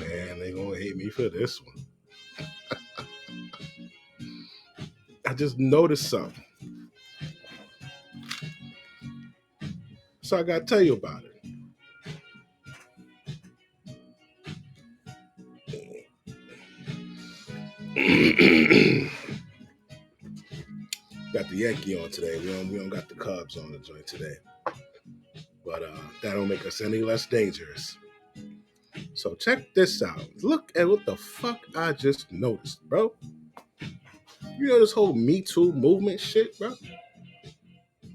man, they gonna hate me for this one. I just noticed something. So I gotta tell you about it. Got the Yankee on today. We don't got the Cubs on the joint today. But that don't make us any less dangerous. So check this out. Look at what the fuck I just noticed, bro. You know this whole Me Too movement shit, bro?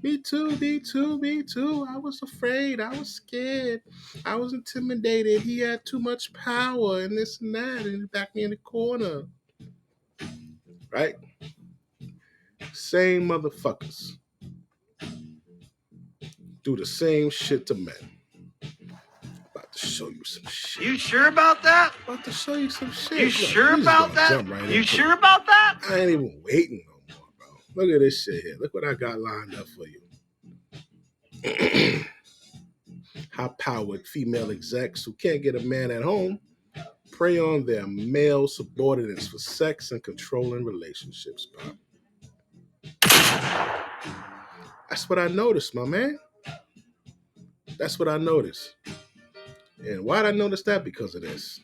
Me too, me too, me too. I was afraid. I was scared. I was intimidated. He had too much power and this and that, and he backed me in the corner. Right? Same motherfuckers do the same shit to men. About to show you some shit. You sure about that? About to show you some shit. You sure about that? Right you sure about that? I ain't even waiting no more, bro. Look at this shit here. Look what I got lined up for you. High-powered female execs who can't get a man at home prey on their male subordinates for sex and controlling relationships, bro. That's what I noticed, my man. That's what I noticed. And why'd I notice that? Because of this.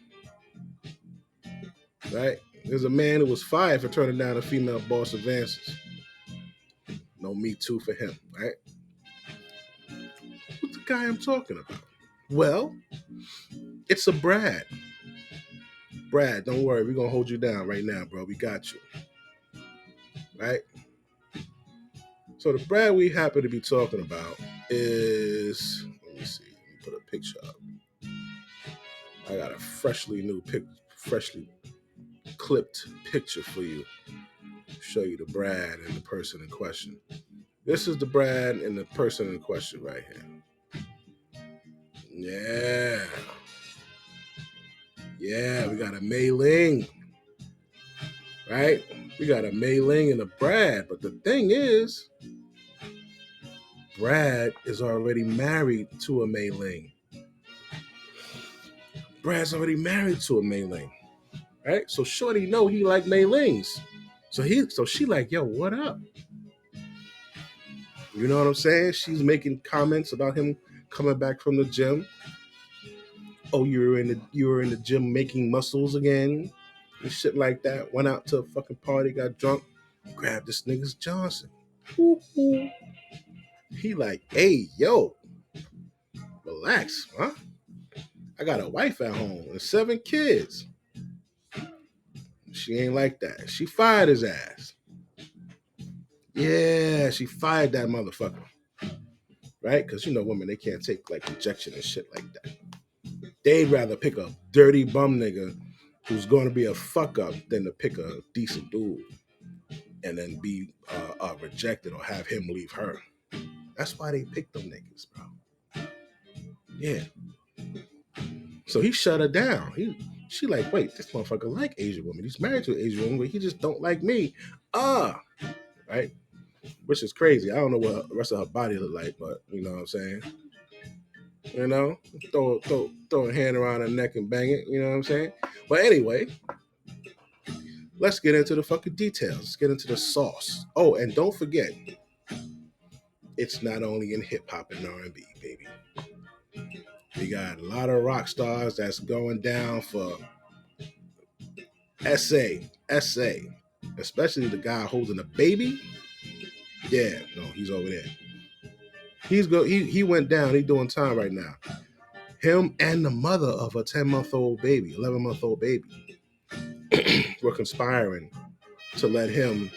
Right? There's a man who was fired for turning down a female boss advances. No Me Too for him, right? Who's the guy I'm talking about? Well, it's a Brad. Brad, don't worry. We're going to hold you down right now, bro. We got you. Right? So the Brad we happen to be talking about is, let me see. Let me put a picture up. I got a freshly clipped picture for you. Show you the Brad and the person in question. This is the Brad and the person in question right here. Yeah. Yeah, we got a Mei Ling. Right? We got a Mei Ling and a Brad. But the thing is, Brad is already married to a Mei Ling. Brad's already married to a Mei Ling. Right? So Shorty know he like Mei Lings. So she like, yo, what up? You know what I'm saying? She's making comments about him coming back from the gym. Oh, you were in the gym making muscles again and shit like that. Went out to a fucking party, got drunk, grabbed this nigga's Johnson. Woo-hoo. He like, hey, yo, relax, huh? I got a wife at home and 7 kids. She ain't like that. She fired his ass. Yeah, she fired that motherfucker. Right? Because you know women, they can't take like rejection and shit like that. They'd rather pick a dirty bum nigga who's going to be a fuck up than to pick a decent dude and then be rejected or have him leave her. That's why they pick them niggas, bro. Yeah. So he shut her down. She like, wait, this motherfucker like Asian women. He's married to an Asian woman, but he just don't like me. Right? Which is crazy. I don't know what the rest of her body look like, but you know what I'm saying? You know, throw a hand around her neck and bang it. You know what I'm saying? But anyway, let's get into the fucking details. Let's get into the sauce. Oh, and don't forget, it's not only in hip hop and R&B, baby. We got a lot of rock stars that's going down for SA, especially the guy holding a baby. Yeah, no, he's over there. He went down. He's doing time right now. Him and the mother of a 10-month-old baby, 11-month-old baby, were conspiring to let him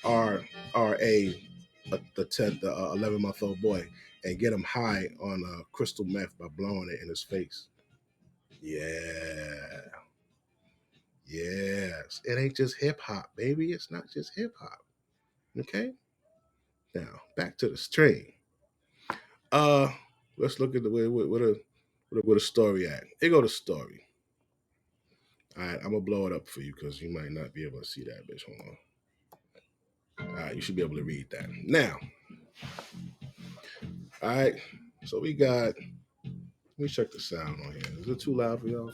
RA the 11-month-old boy and get him high on crystal meth by blowing it in his face. Yeah. Yes. It ain't just hip hop, baby. It's not just hip hop. Okay? Now, back to the stream. Let's look at the way where the story at. Here go the story. All right, I'm gonna blow it up for you because you might not be able to see that, bitch. Hold on. All right, you should be able to read that now. All right, so we got me check the sound on here. Is it too loud for y'all?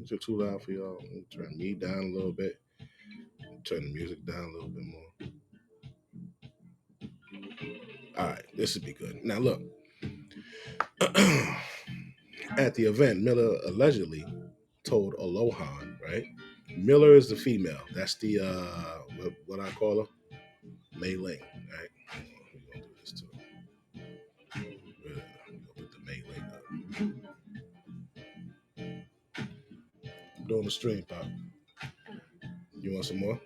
Is it too loud for y'all? Turn me down a little bit. Turn the music down a little bit more. All right, this would be good. Now look, at the event, Miller allegedly told Alohan, right? Miller is the female. That's the what I call her, Mei Ling, right? We're gonna do this too. We're gonna put the Mei Ling up. I'm doing the stream, Pop. You want some more?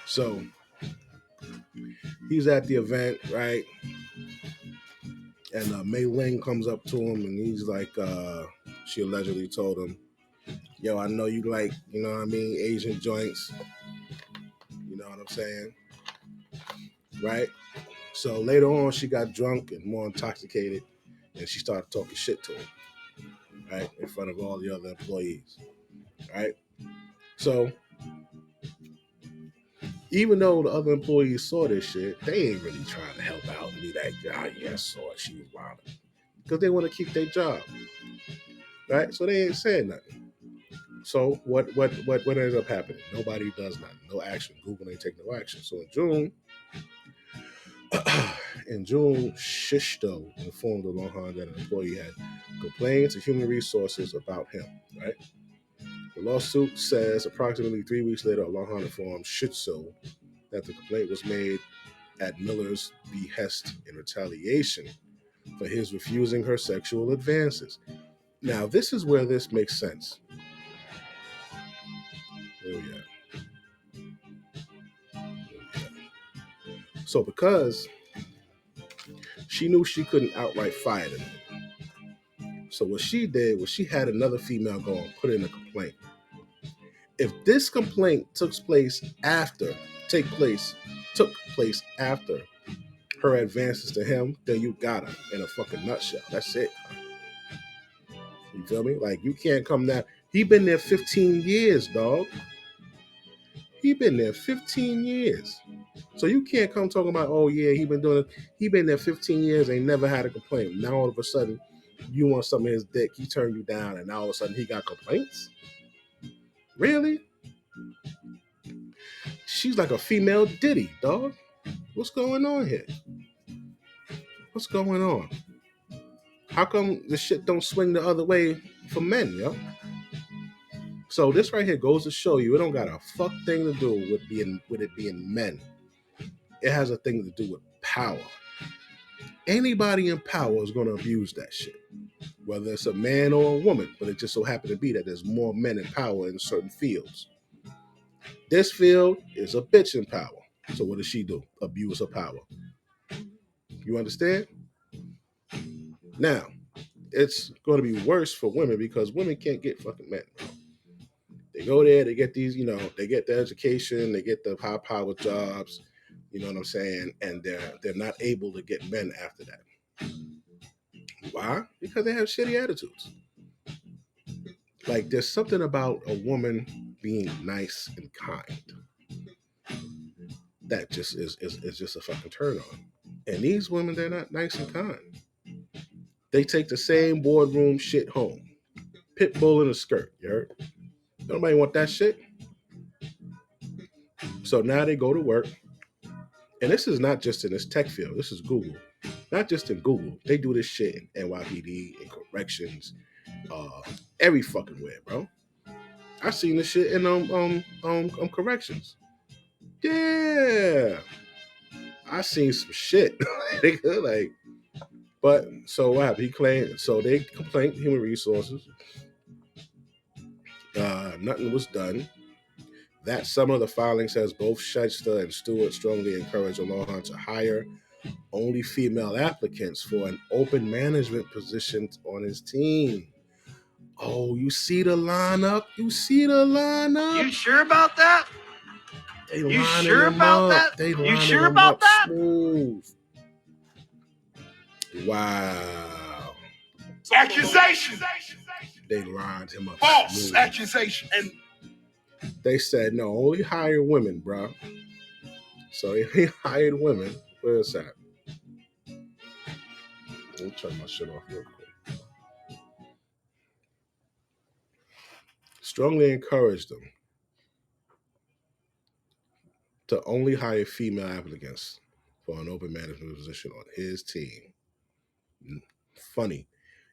So he's at the event, right? And Mei Ling comes up to him and he's like, she allegedly told him, yo, I know you like, you know what I mean, Asian joints. You know what I'm saying? Right? So later on, she got drunk and more intoxicated and she started talking shit to him, right? In front of all the other employees, right? So even though the other employees saw this shit, they ain't really trying to help out and be like, ah, yeah, I saw it, she was wild. Because they want to keep their job, right? So they ain't saying nothing. So what ends up happening? Nobody does nothing. No action. Google ain't taking no action. So in June, Shishto informed Alohan that an employee had complained to human resources about him, right? The lawsuit says approximately 3 weeks later, Alohan informed Shitso that the complaint was made at Miller's behest in retaliation for his refusing her sexual advances. Now, this is where this makes sense. Oh, yeah. So, because she knew she couldn't outright fire them, so what she did was she had another female go and put in a complaint. If this complaint took place after her advances to him, then you got her in a fucking nutshell. That's it. You feel me? Like, you can't come down. He been there 15 years, dog. He been there 15 years. So you can't come talking about, oh yeah, he been there 15 years, ain't never had a complaint. Now all of a sudden, you want some of his dick, he turned you down, and now all of a sudden he got complaints? Really? She's like a female Diddy, dog. What's going on here? What's going on? How come the shit don't swing the other way for men, yo? So this right here goes to show you it don't got a fuck thing to do with it being men. It has a thing to do with power. Anybody in power is going to abuse that shit, whether it's a man or a woman. But it just so happened to be that there's more men in power in certain fields. This field is a bitch in power. So what does she do? Abuse her power. You understand? Now, it's going to be worse for women because women can't get fucking men. They go there, they get these, they get the education, they get the high power jobs, you know what I'm saying? And they're not able to get men after that. Why? Because they have shitty attitudes. Like, there's something about a woman being nice and kind that just is just a fucking turn on. And these women, they're not nice and kind. They take the same boardroom shit home. Pit bull in a skirt, you heard? Nobody want that shit. So now they go to work. And this is not just in this tech field. This is Google. Not just in Google. They do this shit in NYPD, in corrections, every fucking where, bro. I seen this shit in corrections. Yeah. I seen some shit. Like, but so what happened? He claimed, so they complained to human resources. Nothing was done. That summer, the filing says both Shyster and Stewart strongly encouraged Alohan to hire only female applicants for an open management position on his team. Oh, you see the lineup? You see the lineup? You sure about that? They You lining sure them about up. that? They You lining sure them about up that? smooth. Wow. Accusation. They lined him up False smooth. accusation. And They said no, only hire women, bro. So they hired women. Where's that? Let me turn my shit off real quick. Strongly encouraged them to only hire female applicants for an open management position on his team. Funny.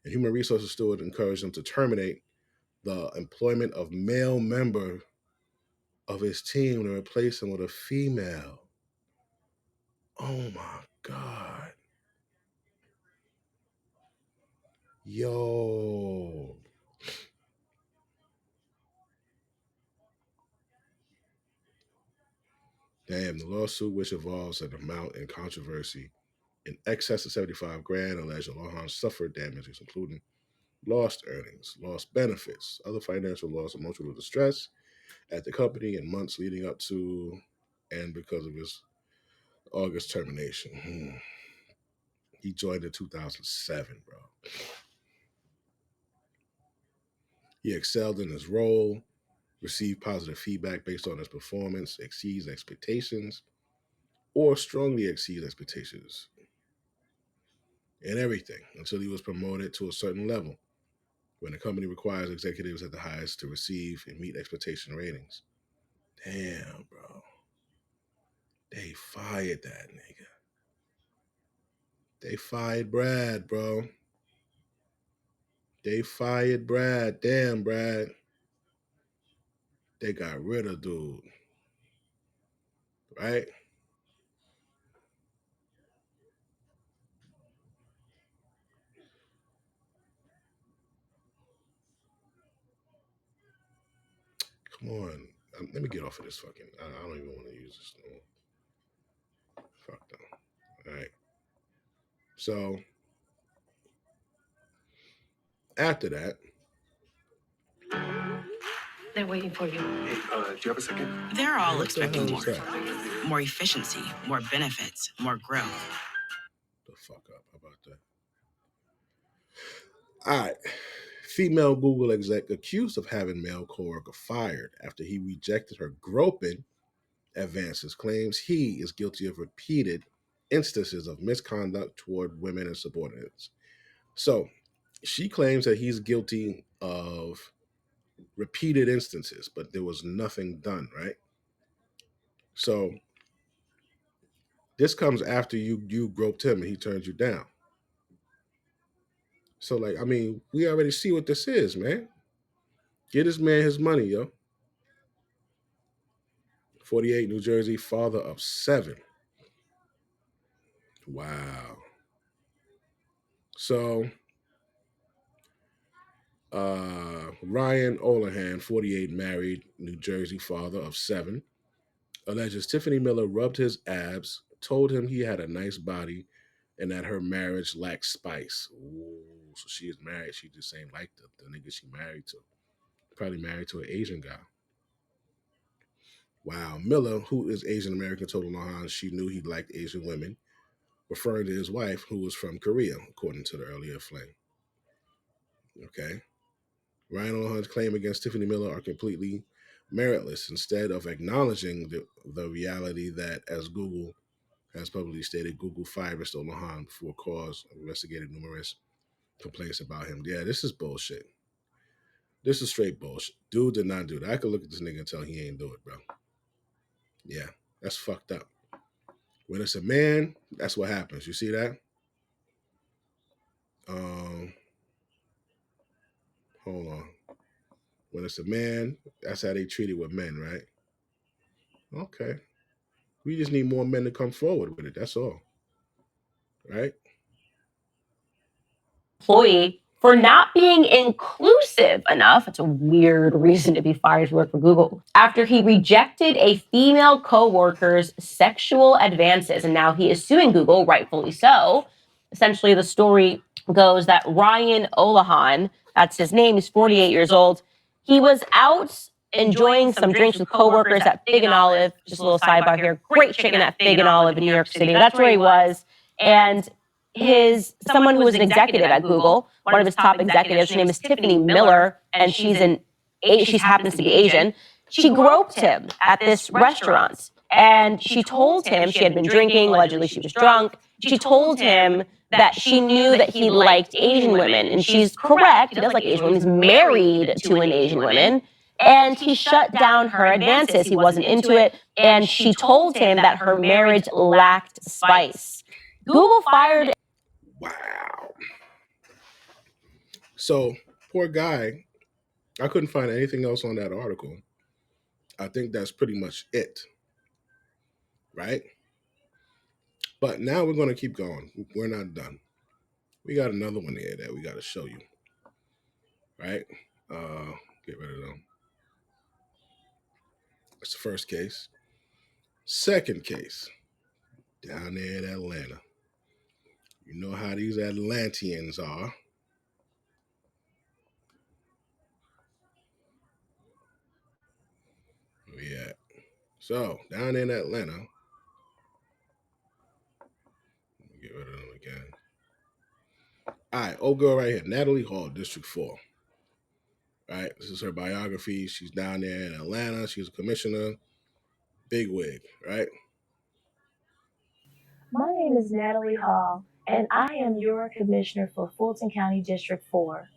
And Human Resources Steward encouraged him to terminate the employment of male member of his team to replace him with a female. Oh my God. Yo. Damn, the lawsuit, which involves an amount in controversy in excess of 75 grand, alleged Lohan suffered damages, including lost earnings, lost benefits, other financial loss, emotional distress at the company in months leading up to and because of his August termination. He joined in 2007, bro. He excelled in his role, received positive feedback based on his performance, exceeds expectations, or strongly exceeds expectations in everything until he was promoted to a certain level when the company requires executives at the highest to receive and meet expectation ratings. Damn, bro. They fired that nigga. They fired Brad, bro. They fired Brad. Damn, Brad. They got rid of dude. Right? Come on. Let me get off of this fucking. I don't even want to use this no more. Fuck them. All right. So after that, they're waiting for you. Hey, do you have a second? They're all what the expecting hell more. is that? More efficiency, more benefits, more growth. The fuck up. How about that? All right. Female Google exec accused of having male coworker fired after he rejected her groping advances claims he is guilty of repeated instances of misconduct toward women and subordinates. So she claims that he's guilty of repeated instances, but there was nothing done, right? So this comes after you groped him and he turned you down. So like, I mean, we already see what this is, man. Get this man his money, yo. 48, New Jersey, father of 7. Wow. So Ryan Olahan, 48, married, New Jersey, father of 7, alleges Tiffany Miller rubbed his abs, told him he had a nice body, and that her marriage lacked spice. Ooh, so she is married. She just ain't like the nigga she married to. Probably married to an Asian guy. Wow. Miller, who is Asian American, told Lohan she knew he liked Asian women, referring to his wife, who was from Korea, according to the earlier flame. Okay. Ryan Lohan's claim against Tiffany Miller are completely meritless. Instead of acknowledging the reality that, as Google has publicly stated, Google fired Mr. Lohan before cause investigated numerous complaints about him. Yeah, this is bullshit. This is straight bullshit. Dude did not do that. I could look at this nigga and tell he ain't do it, bro. Yeah, that's fucked up. When it's a man, that's what happens. You see that? Hold on. When it's a man, that's how they treat it with men, right? Okay. We just need more men to come forward with it. That's all. Right? Employee for not being inclusive enough. It's a weird reason to be fired to work for Google. After he rejected a female coworker's sexual advances, and now he is suing Google, rightfully so. Essentially, the story goes that Ryan Olahan, that's his name, he's 48 years old. He was out enjoying some drinks with coworkers at Fig and Olive. Just a little sidebar here. Great chicken at Fig and Olive in New York City. That's where he was. And someone who was an executive at Google, one of his top executives, her name is Tiffany Miller, and she happens to be Asian. She groped him at this restaurant, and she told him she had been drinking, allegedly she was drunk. She told him that she knew that he liked Asian women, and she's correct, he does like Asian women, he's married to an Asian woman, and he shut down her advances, he wasn't into it, and she told him that her marriage lacked spice. Google fired... Wow. So, poor guy, I couldn't find anything else on that article. I think that's pretty much it, right? But now we're going to keep going. We're not done. We got another one here that we got to show you, right? Get rid of them. That's the first case. Second case, down there in Atlanta. You know how these Atlanteans are. Where we at? So, down in Atlanta, get rid of them again. All right, old girl right here, Natalie Hall, District 4. Right, this is her biography. She's down there in Atlanta. She's a commissioner, big wig, right? My name is Natalie Hall, and I am your commissioner for Fulton County District 4.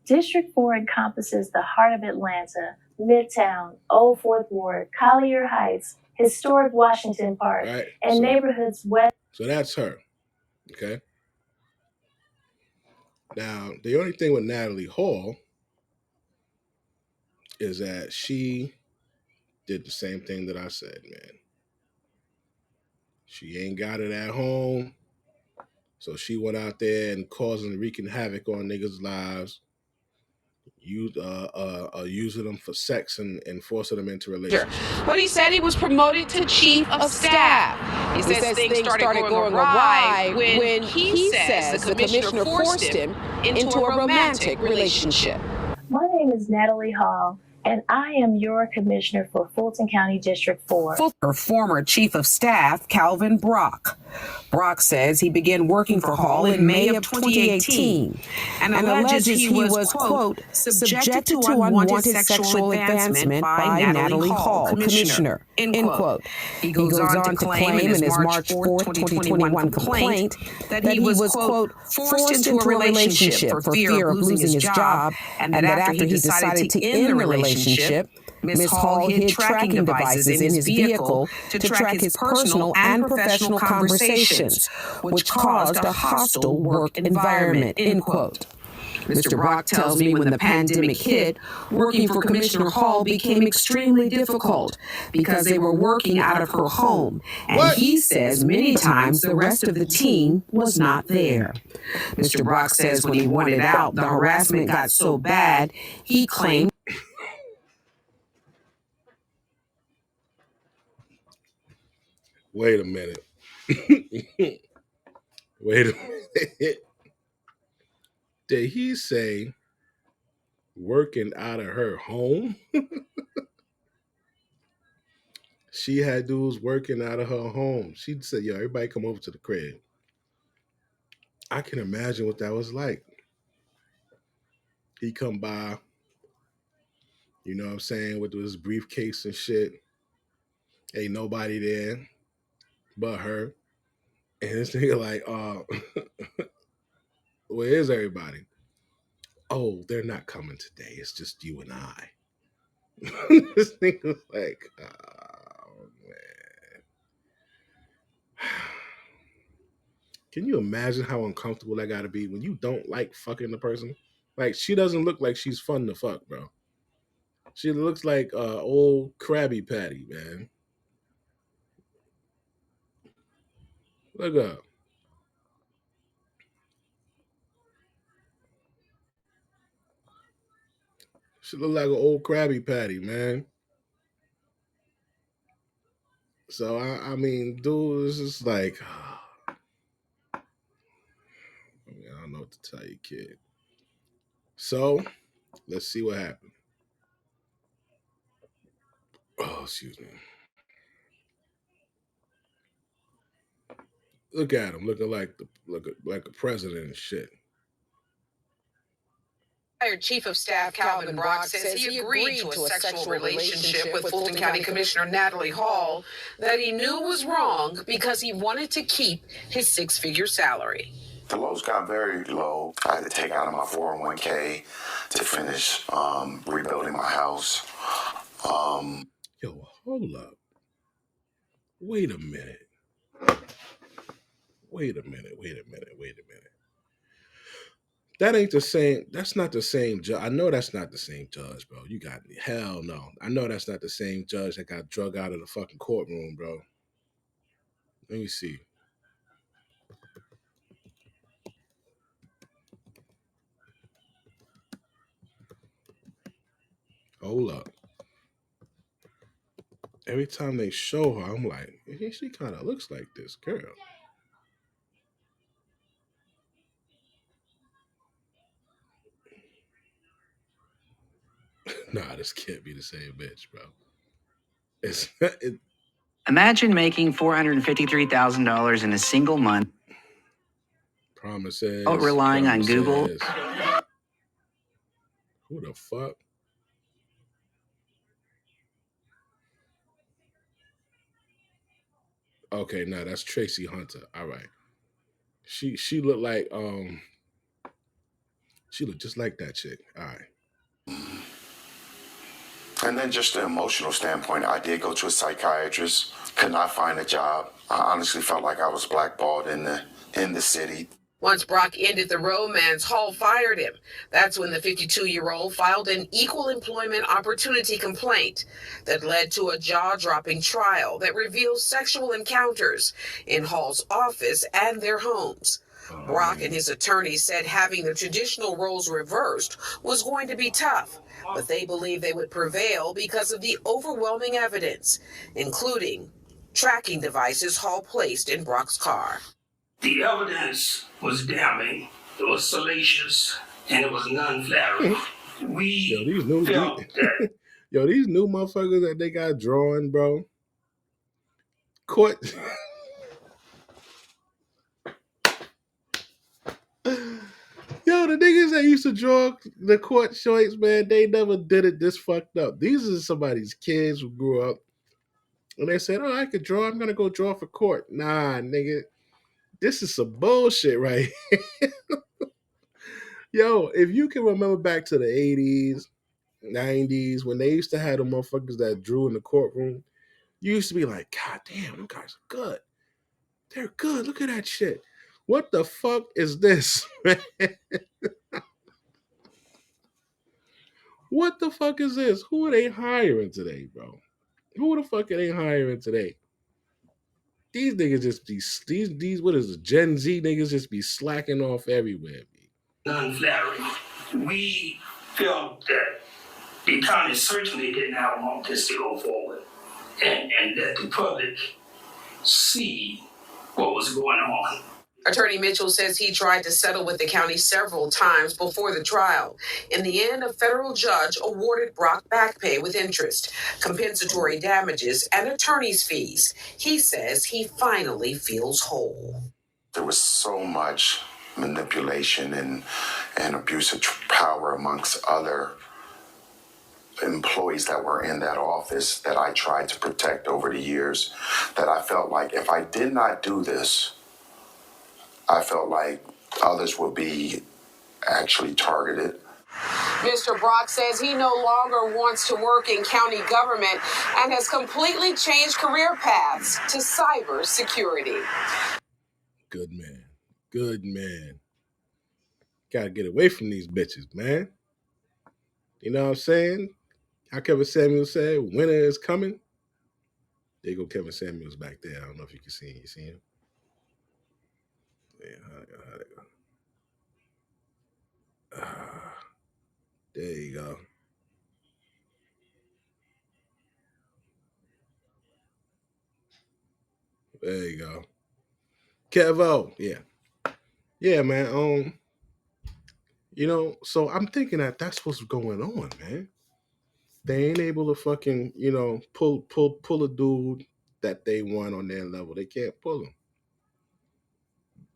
District 4 encompasses the heart of Atlanta, Midtown, Old Fourth Ward, Collier Heights, historic Washington Park, Right. and neighborhoods west. So that's her, okay? Now, the only thing with Natalie Hall is that she did the same thing that I said, man. She ain't got it at home, so she went out there and wreaking havoc on niggas' lives, using them for sex and forcing them into relationships. But he said he was promoted to chief of staff. He says things started going awry when he says the commissioner forced him into a romantic relationship. My name is Natalie Hall, and I am your commissioner for Fulton County District 4. Her former chief of staff, Calvin Brock. Brock says he began working for Hall in May of 2018 and alleges he was, quote, subjected to unwanted sexual advancement by Natalie Hall, commissioner, end quote. He goes on to claim in his March 4, 2021 complaint that he was, quote, forced into a relationship for fear of losing his job, and that after he decided to end the relationship, Ms. Hall hid tracking devices in his vehicle to track his personal and professional conversations, which caused a hostile work environment, end quote. Mr. Brock tells me when the pandemic hit, working for Commissioner Hall became extremely difficult because they were working out of her home. And he says many times the rest of the team was not there. Mr. Brock says when he wanted out, the harassment got so bad, he claimed. Wait a minute. Wait a minute. Did he say working out of her home? She had dudes working out of her home. She said, yo, everybody come over to the crib. I can imagine what that was like. He come by, you know what I'm saying, with his briefcase and shit. Ain't nobody there but her. And this nigga like, where is everybody? Oh, they're not coming today. It's just you and I. This nigga was like, oh, man. Can you imagine how uncomfortable that got to be when you don't like fucking the person? Like, she doesn't look like she's fun to fuck, bro. She looks like old Krabby Patty, man. Look up. She look like an old Krabby Patty, man. So, I mean, dude, it's just like, I don't know what to tell you, kid. So, let's see what happened. Oh, excuse me. Look at him, looking like a president and shit. Chief of Staff Calvin Brock says he agreed to a sexual relationship with Fulton County Commissioner Natalie Hall that he knew was wrong because he wanted to keep his six-figure salary. The lows got very low. I had to take out of my 401k to finish rebuilding my house. Yo, hold up. Wait a minute. That ain't the same. That's not the same judge. I know that's not the same judge, bro. You got me. Hell no. I know that's not the same judge that got drug out of the fucking courtroom, bro. Let me see. Hold up. Every time they show her, I'm like, she kind of looks like this girl. Nah, this can't be the same bitch, bro. Imagine making $453,000 in a single month. Promises. Relying on Google. Who the fuck? Okay, nah, that's Tracy Hunter. All right. She looked like she looked just like that chick. All right. And then just the emotional standpoint, I did go to a psychiatrist, could not find a job. I honestly felt like I was blackballed in the city. Once Brock ended the romance, Hall fired him. That's when the 52-year-old filed an equal employment opportunity complaint that led to a jaw-dropping trial that reveals sexual encounters in Hall's office and their homes. Brock and his attorney said having the traditional roles reversed was going to be tough, but they believe they would prevail because of the overwhelming evidence, including tracking devices Hall placed in Brock's car. The evidence was damning, it was salacious, and it was non-flattering. These new motherfuckers that they got drawing, bro. Court. Yo, the niggas that used to draw the court joints, man, they never did it this fucked up. These are somebody's kids who grew up and they said, oh, I could draw. I'm going to go draw for court. Nah, nigga. This is some bullshit right here. Yo, if you can remember back to the 80s, 90s, when they used to have the motherfuckers that drew in the courtroom, you used to be like, God damn, them guys are good. They're good. Look at that shit. What the fuck is this, man? What the fuck is this? Who are they hiring today, bro? Who the fuck are they hiring today? These niggas just be these what is it? Gen Z niggas just be slacking off everywhere. Non-flattering. We felt that the county certainly did not want this to go forward, and that the public see what was going on. Attorney Mitchell says he tried to settle with the county several times before the trial. In the end, a federal judge awarded Brock back pay with interest, compensatory damages, and attorney's fees. He says he finally feels whole. There was so much manipulation and abuse of power amongst other employees that were in that office that I tried to protect over the years, that I felt like if I did not do this, I felt like others would be actually targeted. Mr. Brock says he no longer wants to work in county government and has completely changed career paths to cyber security. Good man. Good man. Gotta get away from these bitches, man. You know what I'm saying? How Kevin Samuels said, winter is coming. There you go, Kevin Samuels back there. I don't know if you can see him. You see him? Yeah, how'd it go? There you go. There you go. Kevo. Yeah. Yeah, man. You know, so I'm thinking that that's what's going on, man. They ain't able to fucking, you know, pull a dude that they want on their level. They can't pull him.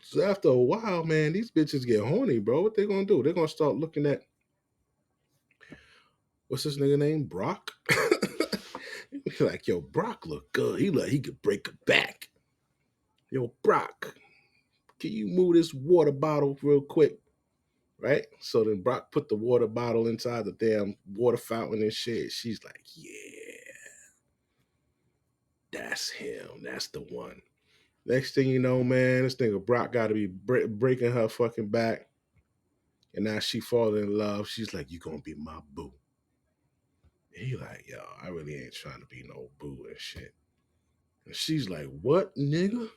So after a while, man, these bitches get horny, bro. What they gonna do? They're gonna start looking at what's this nigga name? Brock? Like, yo, Brock look good. He could break a back. Yo, Brock, can you move this water bottle real quick? Right? So then Brock put the water bottle inside the damn water fountain and shit. She's like, yeah, that's him. That's the one. Next thing you know, man, this nigga Brock got to be breaking her fucking back. And now she falling in love. She's like, you gonna be my boo. And he like, yo, I really ain't trying to be no boo and shit. And she's like, what, nigga?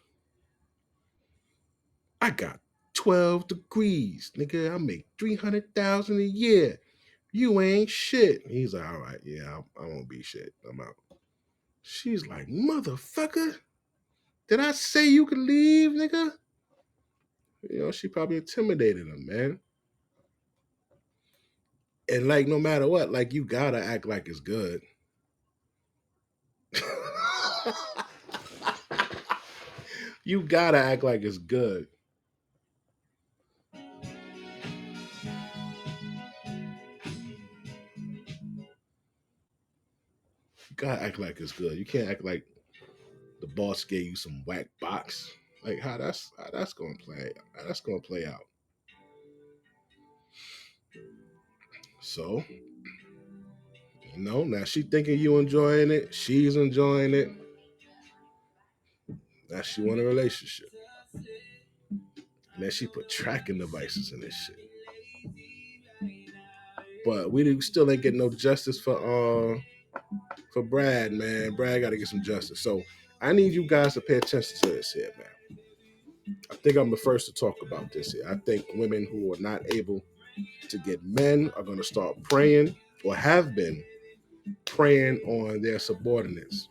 I got 12 degrees, nigga. I make $300,000 a year. You ain't shit. He's like, all right, yeah, I won't be shit. I'm out. She's like, motherfucker, did I say you could leave, nigga? You know, she probably intimidated him, man. And like, no matter what, like, you gotta act like it's good. You gotta act like it's good. You gotta act like it's good. You can't act like the boss gave you some whack box. Like how that's gonna play. How that's gonna play out. So, you know, now she thinking you enjoying it. She's enjoying it. Now she want a relationship. And then she put tracking devices in this shit. But we still ain't getting no justice for Brad, man. Brad got to get some justice. So I need you guys to pay attention to this here, man. I think I'm the first to talk about this here. I think women who are not able to get men are going to start preying, or have been preying on their subordinates.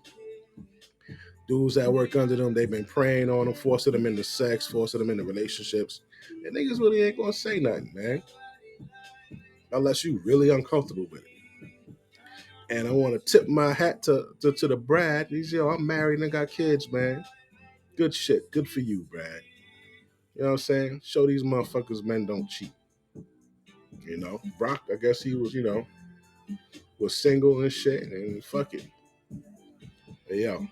Dudes that work under them, they've been preying on them, forcing them into sex, forcing them into relationships. And niggas really ain't going to say nothing, man. Unless you really uncomfortable with it. And I want to tip my hat to the Brad. He's, yo, I'm married and I got kids, man. Good shit. Good for you, Brad. You know what I'm saying? Show these motherfuckers men don't cheat. You know? Brock, I guess he was, was single and shit, and fuck it. But yo,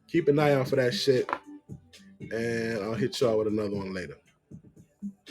keep an eye out for that shit. And I'll hit y'all with another one later.